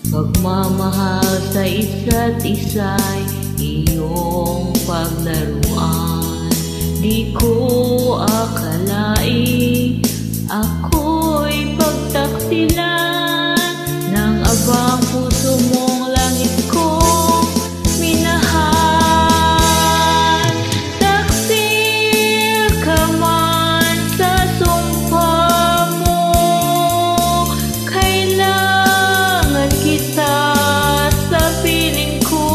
Pagmamahal sa isa't isa'y iyong paglaruan. Di ko akalaing ako'y pagtaksilan ng abang puso mong langit ko minahal. Taksil ka man sa sumpa mo, kailangan kita sa piling ko.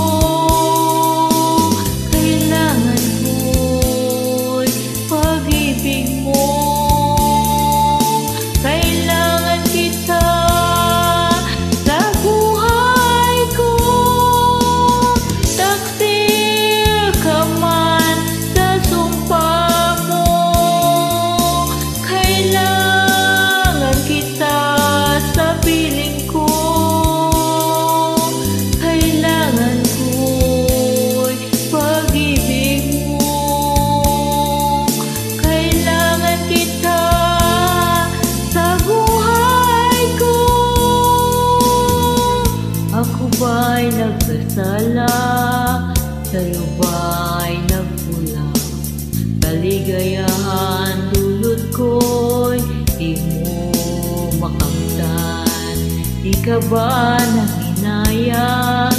Kailangan ko'y pag-ibig mo. Kailangan kita sa buhay ko. Taksil ka man sa sumpa mo, kailangan kita sa piling ko. Kailangan ko'y pag-ibig mo. Kailangan kita sa buhay ko. Ako ba'y nagkasala? Sa'yo ba'y nagkulang? Kaligayahan dulot ko'y di mo makamtan. Di ka ba nanginayang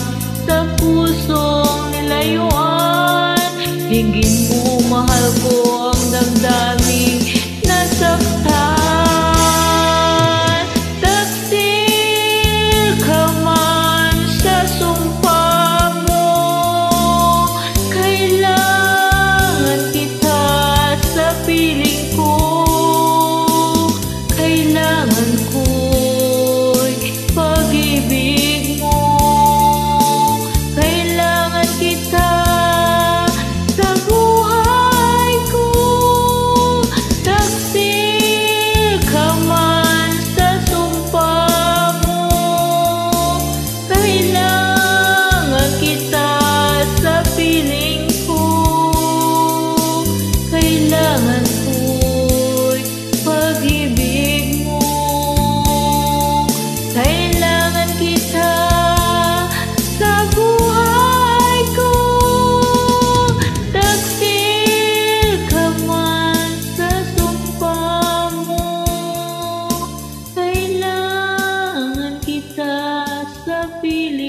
sa pusong nilayuan? Dinggin mo, mahal ko ang damdaming nasaktan. Taksil ka man sa sumpa mo, kailangan kita sa piling ko. Kailangan ko'y pag-ibig mo. Kailangan kita sa buhay ko. Taksil ka man sa sumpa mo, kailangan kita sa piling ko. Kailangan ko'y pag-ibig mo. Kailangan kita sa buhay ko. Taksil ka man sa sumpa mo, kailangan kita sa piling